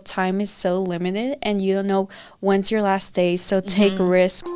Time is so limited and you don't know when's your last day, so take risks.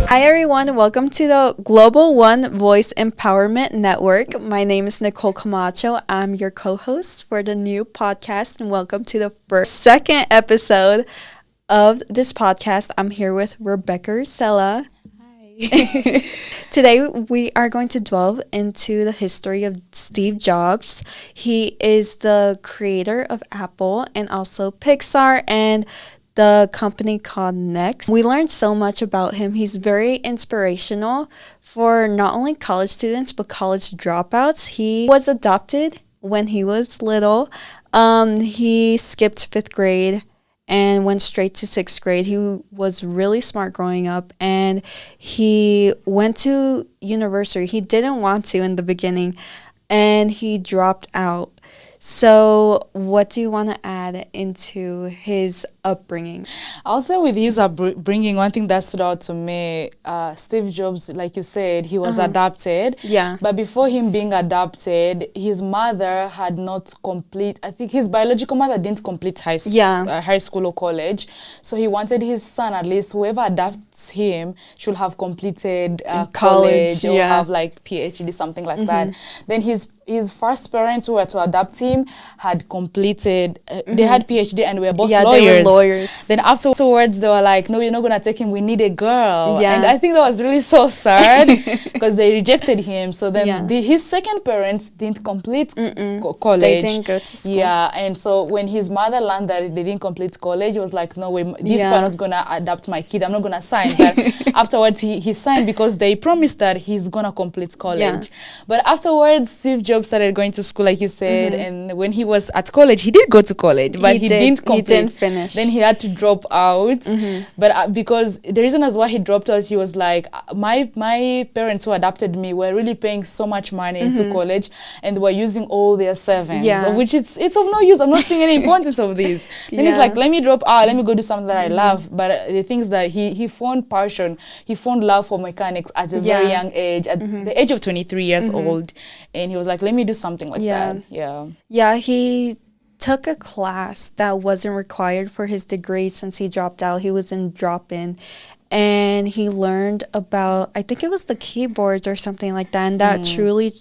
Hi everyone, welcome to the Global One Voice Empowerment Network. My name is Nicole Camacho. I'm your co-host for the new podcast, and welcome to the second episode of this podcast. I'm here with Rebecca Ursule. Hi. Today we are going to delve into the history of Steve Jobs. He is the creator of Apple and also Pixar and the company called Next. We learned so much about him. He's very inspirational for not only college students but college dropouts. He was adopted when he was little. He skipped 5th grade and went straight to 6th grade. He was really smart growing up, and he went to university. He didn't want to in the beginning, and he dropped out. So what do you want to add into his upbringing? Also, with his upbringing, one thing that stood out to me, Steve Jobs, like you said, he was adopted. Yeah. But before him being adopted, his mother had not I think his biological mother didn't complete high school or college. So he wanted his son, at least whoever adopts him, should have completed college or have like PhD, something like that. Then his first parents who were to adopt him had completed, they had PhD and were both lawyers. They were lawyers. Then afterwards, they were like, no, we're not going to take him. We need a girl. Yeah. And I think that was really so sad because they rejected him. So then his second parents didn't complete college. They didn't go to school. Yeah. And so when his mother learned that they didn't complete college, he was like, no way, these people are not going to adopt my kid. I'm not going to sign. But afterwards, he signed because they promised that he's going to complete college. Yeah. But afterwards, Steve Jobs started going to school, like you said. And when he was at college, he did go to college, but he didn't complete. He didn't finish. Then he had to drop out. But because the reason as why he dropped out, he was like, my parents who adopted me were really paying so much money into college, and were using all their savings, of which it's of no use. I'm not seeing any importance of this. Then he's like, let me drop out, let me go do something that I love. But the things that he found passion, he found love for mechanics at a very young age, at the age of 23 years old. And he was like, let me do something like that. Yeah, he took a class that wasn't required for his degree since he dropped out. He was in drop-in, and he learned about, I think it was the keyboards or something like that, and that truly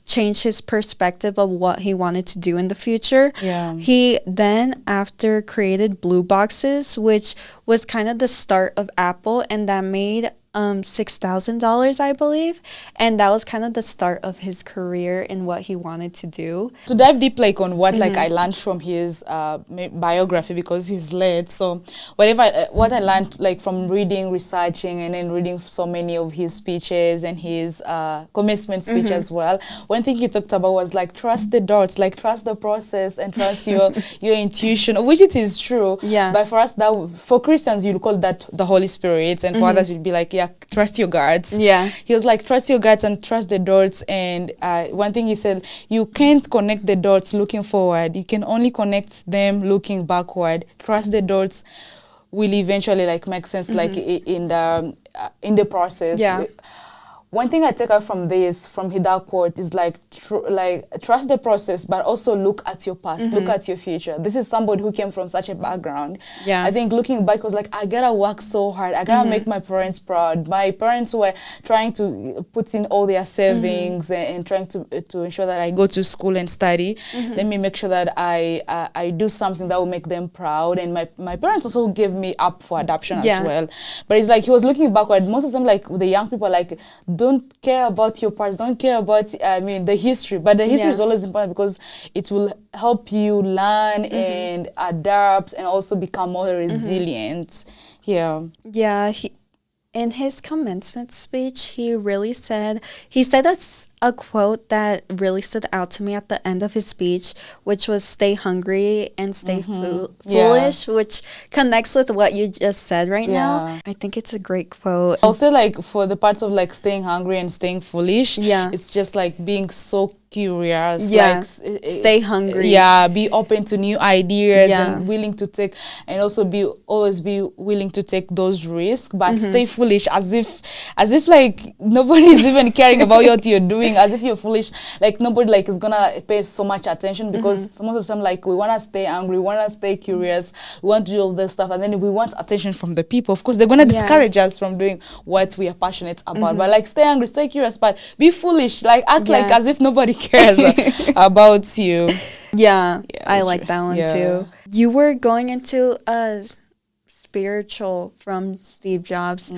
changed his perspective of what he wanted to do in the future. He then, after, created Blue Boxes, which was kind of the start of Apple, and that made $6,000, I believe, and that was kind of the start of his career and what he wanted to do. To dive deep, like on what like I learned from his biography, because he's late. So what I learned, like from reading, researching, and then reading so many of his speeches and his commencement speech as well. One thing he talked about was like trust the dots, like trust the process and trust your intuition, which it is true. But for us, for Christians, you'd call that the Holy Spirit, and for others, you'd be like, trust your guards. He was like, trust your guards and trust the dots. And one thing he said, you can't connect the dots looking forward. You can only connect them looking backward. Trust the dots will eventually like make sense, like in the process. One thing I take out from that quote is like trust the process, but also look at your past, look at your future. This is somebody who came from such a background. I think looking back was like, I gotta work so hard. I gotta make my parents proud. My parents were trying to put in all their savings and trying to ensure that I go to school and study. Let me make sure that I do something that will make them proud. And my parents also gave me up for adoption as well. But it's like he was looking backward. Most of them, like the young people, like don't care about your past, don't care about the history, but the history is always important because it will help you learn and adapt and also become more resilient. In his commencement speech, he said a quote that really stood out to me at the end of his speech, which was stay hungry and stay foolish, which connects with what you just said right now. I think it's a great quote. Also, like for the parts of like staying hungry and staying foolish, it's just like being so curious, Yeah. like Stay hungry. yeah, be open to new ideas Yeah. and willing to take, and also always be willing to take those risks, but Mm-hmm. stay foolish, as if like nobody's even caring about what you're doing, as if you're foolish, like nobody like is gonna pay so much attention, because some of the time like we want to stay angry, we want to stay curious, we want to do all this stuff, and then we want attention from the people. Of course they're gonna discourage us from doing what we are passionate about, but like stay angry, stay curious, but be foolish, like act like Yeah. as if nobody cares about you. Yeah, Yeah, I like that one yeah. too. You were going into a spiritual from Steve Jobs.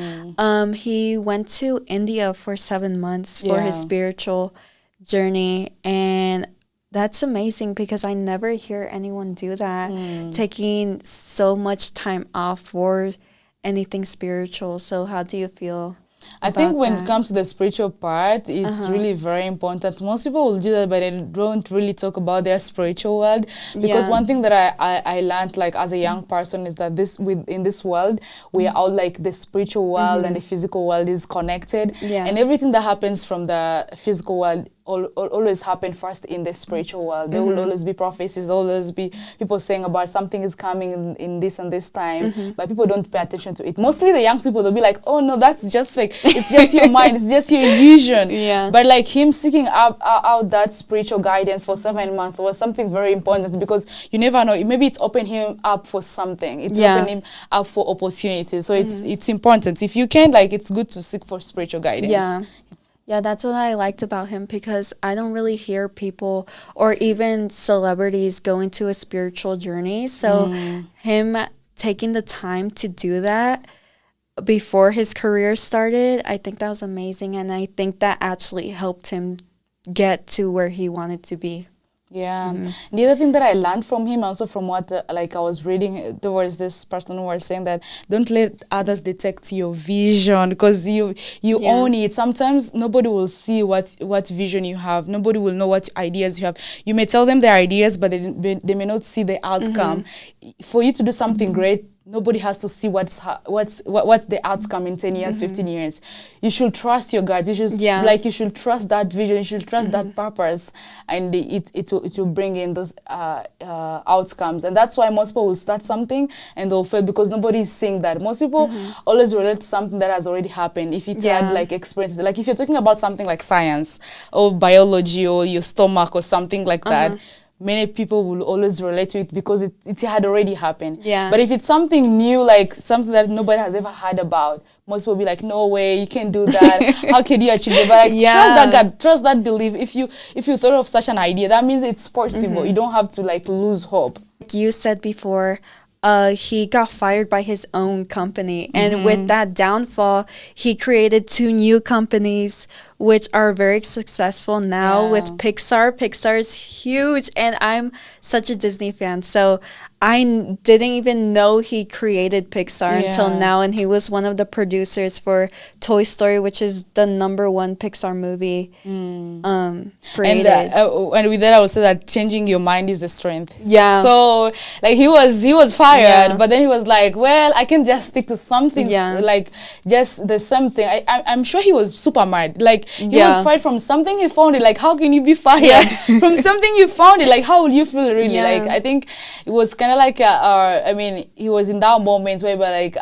He went to India for 7 months for his Yeah. spiritual journey, and that's amazing because I never hear anyone do that, taking so much time off for anything spiritual. So how do you feel I think about when it that? comes to the spiritual part, it's really very important. Most people will do that, but they don't really talk about their spiritual world. Because Yeah. one thing that I learned, like as a young person, is that in this world, we are all like the spiritual world and the physical world is connected. Yeah. And everything that happens from the physical world always happen first in the spiritual world. There will always be prophecies, there will always be people saying about something is coming in this and this time, but people don't pay attention to it. Mostly the young people, they'll be like, oh no, that's just fake. It's just your mind, it's just your illusion. Yeah. But like him seeking out that spiritual guidance for 7 months was something very important, because you never know, maybe it's opened him up for something. It's opened him up for opportunities. So it's important. If you can, like, it's good to seek for spiritual guidance. Yeah. Yeah, that's what I liked about him, because I don't really hear people or even celebrities go into a spiritual journey. So him taking the time to do that before his career started, I think that was amazing. And I think that actually helped him get to where he wanted to be. Yeah. The other thing that I learned from him, also from what like I was reading, there was this person who was saying that don't let others detect your vision, because you own it. Sometimes nobody will see what vision you have. Nobody will know what ideas you have. You may tell them their ideas, but they may not see the outcome. For you to do something great, nobody has to see what's the outcome in 10 years, 15 years. You should trust your gut. You should you should trust that vision. You should trust that purpose, and it will bring in those outcomes. And that's why most people will start something and they'll fail, because nobody is seeing that. Most people always relate to something that has already happened. If it had like experiences, like if you're talking about something like science or biology or your stomach or something like that, many people will always relate to it because it had already happened. Yeah. But if it's something new, like something that nobody has ever heard about, most people will be like, no way, you can't do that. How can you achieve it? But like, trust that God, trust that belief. If you thought of such an idea, that means it's possible. You don't have to like lose hope. Like you said before, he got fired by his own company. And with that downfall, he created 2 new companies, which are very successful now with Pixar. Pixar is huge, and I'm such a Disney fan. So I didn't even know he created Pixar until now, and he was one of the producers for Toy Story, which is the #1 Pixar movie created. And with that, I would say that changing your mind is a strength. Yeah. So like he was fired, but then he was like, well, I can just stick to something like just the same thing. I'm sure he was super mad. Like he was fired from something he found it. Like, how can you be fired from something you found it? Like, how would you feel really? Like, I think it was kind of like I mean, he was in that moment where like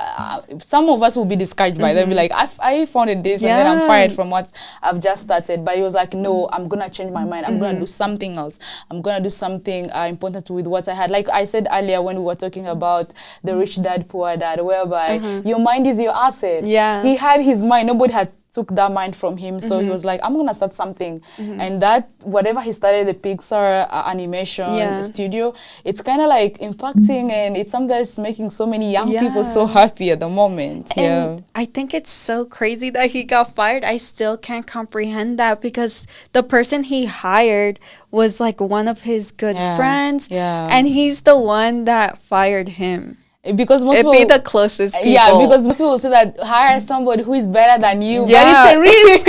some of us will be discouraged by them, be like, I founded this and then I'm fired from what I've just started. But he was like, no, I'm gonna change my mind. I'm gonna do something else. I'm gonna do something important with what I had. Like I said earlier when we were talking about the rich dad, poor dad, whereby your mind is your asset. Yeah. He had his mind. Nobody had took that mind from him, so he was like, I'm gonna start something. And that whatever he started, the Pixar animation studio, it's kind of like impacting, and it's something that's making so many young people so happy at the moment. And I think it's so crazy that he got fired. I still can't comprehend that, because the person he hired was like one of his good friends, and he's the one that fired him. because most It'd people be the closest people. yeah, because most people say that hire somebody who is better than you, Yeah. but it's a risk.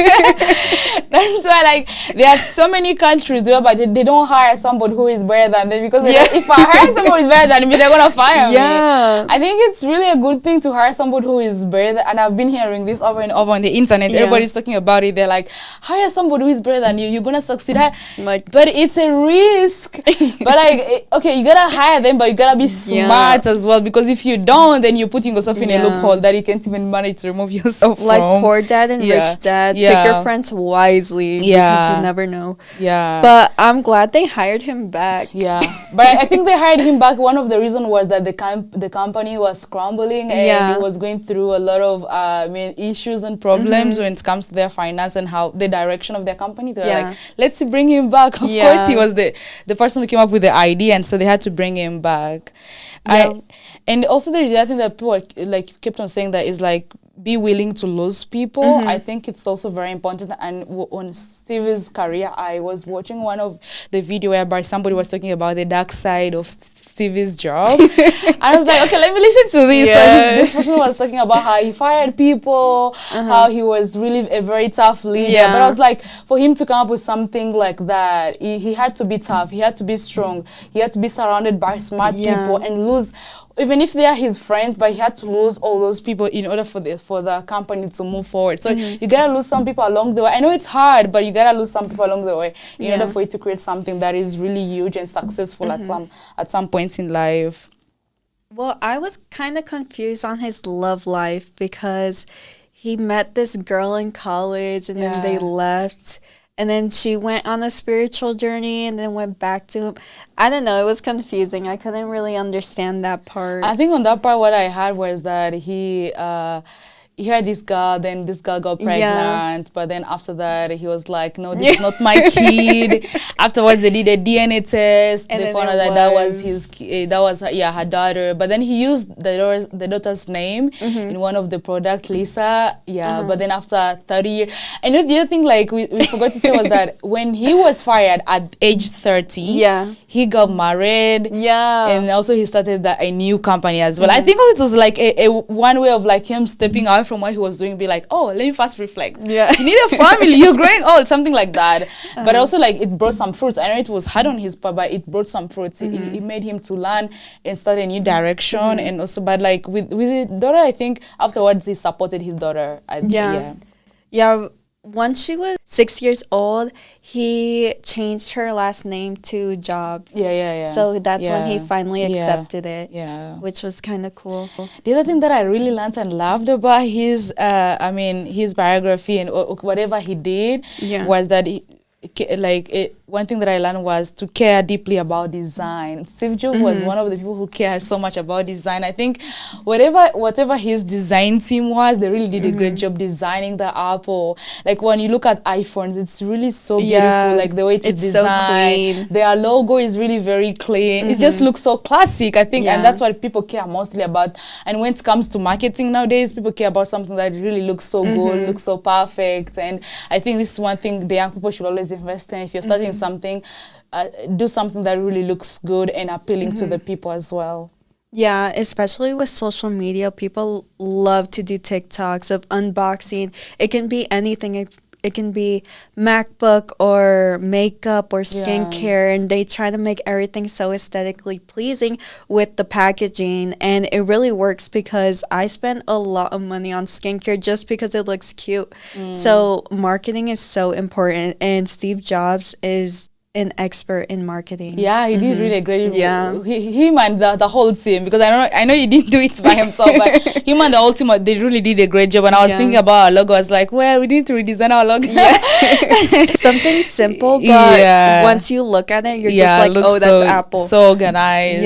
That's why, like, there are so many countries where, but they don't hire somebody who is better than them, because Yeah. if I hire somebody who is better than me, they're gonna fire Yeah. me. I think it's really a good thing to hire somebody who is better, and I've been hearing this over and over on the internet. Yeah. Everybody's talking about it. They're like, hire somebody who is better than you, you're gonna succeed. Like, But it's a risk. But like, okay, you gotta hire them, but you gotta be smart as well, because if you don't, then you're putting yourself in a loophole that you can't even manage to remove yourself like from. Poor Dad and Rich Dad. Pick your friends wisely, because you never know. Yeah. But I'm glad they hired him back. Yeah. But I think they hired him back. One of the reasons was that the company was crumbling, and it was going through a lot of issues and problems when it comes to their finance and how the direction of their company. They were like, let's bring him back. Of course, he was the person who came up with the idea, and so they had to bring him back. And also there's the other thing that people like kept on saying, that is like, be willing to lose people. I think it's also very important. And on Steve's career, I was watching one of the video whereby somebody was talking about the dark side of Stevie's job. And I was like, okay, let me listen to this. Yes. So this person was talking about how he fired people, how he was really a very tough leader. But I was like, for him to come up with something like that, he had to be tough, he had to be strong, he had to be surrounded by smart people, and lose, even if they are his friends, but he had to lose all those people in order for the company to move forward. So you gotta lose some people along the way. I know it's hard, but you gotta lose some people along the way in order for you to create something that is really huge and successful at some points in life. Well, I was kind of confused on his love life, because he met this girl in college, and then they left. And then she went on a spiritual journey and then went back to him. I don't know. It was confusing. I couldn't really understand that part. I think on that part, what I had was that he had this girl, then this girl got pregnant, but then after that, he was like, no, this is not my kid. Afterwards, they did a DNA test. And they found out that was her daughter. But then he used the daughter's name in one of the products, Lisa. But then after 30 years. And the other thing, like, we forgot to say was that when he was fired at age 30, he got married. And also he started a new company as well. I think it was like a one way of like him stepping out from what he was doing, be like, oh, let me first reflect. You need a family, you're growing old, something like that. But also, like, it brought some fruits. I know it was hard on his part, but it brought some fruits. It made him to learn and start a new direction. And also, but like with his daughter, I think afterwards he supported his daughter. Once she was 6 years old, he changed her last name to Jobs. So that's when he finally accepted it. Which was kind of cool. The other thing that I really learned and loved about his biography and whatever he did was that one thing that I learned was to care deeply about design. Steve Jobs was one of the people who cared so much about design. I think whatever his design team was, they really did a great job designing the Apple. Like, when you look at iPhones, it's really so beautiful. Like, the way it's designed. So clean. Their logo is really very clean. It just looks so classic, I think. And that's what people care mostly about. And when it comes to marketing nowadays, people care about something that really looks so good, looks so perfect. And I think this is one thing the young people should always invest in. If you're starting something, do something that really looks good and appealing to the people as well. Yeah, especially with social media, people love to do TikToks of unboxing. It can be anything. It can be MacBook or makeup or skincare, and they try to make everything so aesthetically pleasing with the packaging, and it really works, because I spend a lot of money on skincare just because it looks cute. So marketing is so important, and Steve Jobs is an expert in marketing. Yeah, he did really a great job. Yeah, him and the whole team, because I know he didn't do it by himself, but him and the whole team, they really did a great job. And I was thinking about our logo. I was like, well, we need to redesign our logo. Something simple, but once you look at it, you're just like, oh, that's Apple. So organized.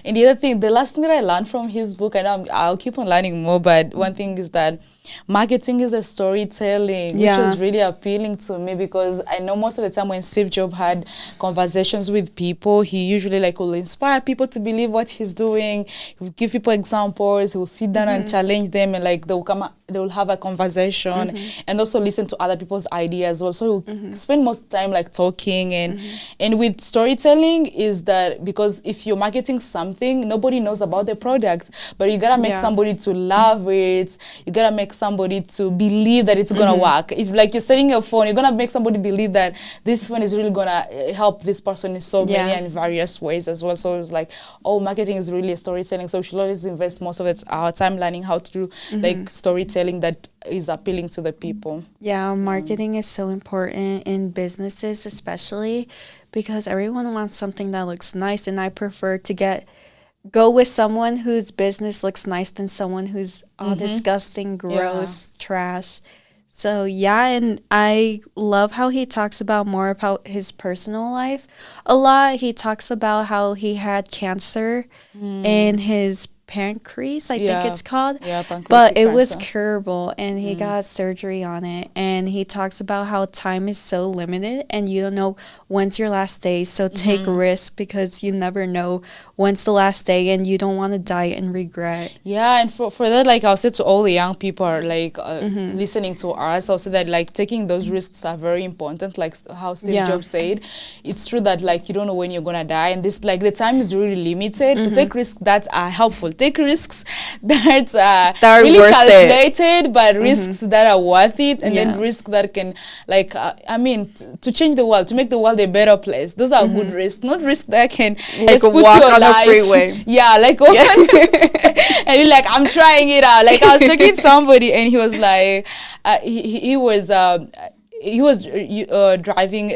And the other thing, the last thing that I learned from his book, and I'll keep on learning more, but one thing is that marketing is a storytelling, which Yeah. was really appealing to me, because I know most of the time when Steve Jobs had conversations with people, he usually like will inspire people to believe what he's doing. He will give people examples. He will sit down and challenge them, and like they will have a conversation, and also listen to other people's ideas. Also, he'll spend most time like talking, and with storytelling is that, because if you're marketing something, nobody knows about the product, but you gotta make Yeah. somebody to love it. You gotta make somebody to believe that it's gonna work. It's like you're selling your phone. You're gonna make somebody believe that this phone is really gonna help this person in so many and various ways as well. So it's like, oh, marketing is really a storytelling. So we should always invest most of our time learning how to do like storytelling that is appealing to the people. Yeah, marketing is so important in businesses, especially because everyone wants something that looks nice, and I prefer to go with someone whose business looks nice than someone who's all disgusting, gross, trash. So yeah, and I love how he talks about more about his personal life a lot. He talks about how he had cancer in his pancreas, I think it's called. Yeah, But pancreatic it was cancer. curable, and he got surgery on it. And he talks about how time is so limited and you don't know when's your last day. So take risks, because you never know when's the last day, and you don't want to die in regret. Yeah, and for that, like I'll say to all the young people are like listening to us, I'll say that like taking those risks are very important. Like how Steve Jobs said, it's true that like you don't know when you're gonna die, and this like the time is really limited. So take risks that are helpful. Take risks that are really calculated, but risks that are worth it, and then risks that can like I mean to change the world, to make the world a better place. Those are good risks, not risks that can like just put walk your on life. a freeway. Yeah, like and you're like, I'm trying it out. Like I was talking to somebody, and he was like, he was driving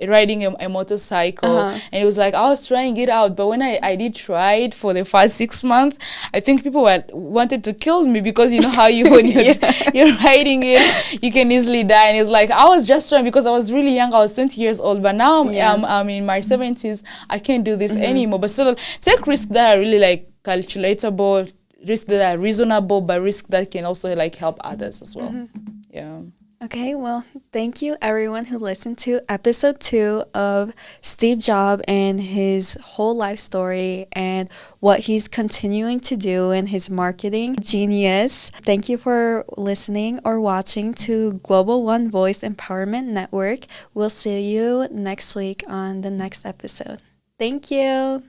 riding a motorcycle, and it was like I was trying it out, but when I did try it for the first 6 months, I think people wanted to kill me, because you know how you when you're riding it, you can easily die. And it's like I was just trying, because I was really young. I was 20 years old, but now I'm in my 70s. I can't do this anymore. But still, take risks that are really like calculatable, risks that are reasonable, but risks that can also like help others as well. Yeah. Okay, well, thank you everyone who listened to episode 2 of Steve Jobs and his whole life story and what he's continuing to do in his marketing genius. Thank you for listening or watching to Global One Voice Empowerment Network. We'll see you next week on the next episode. Thank you.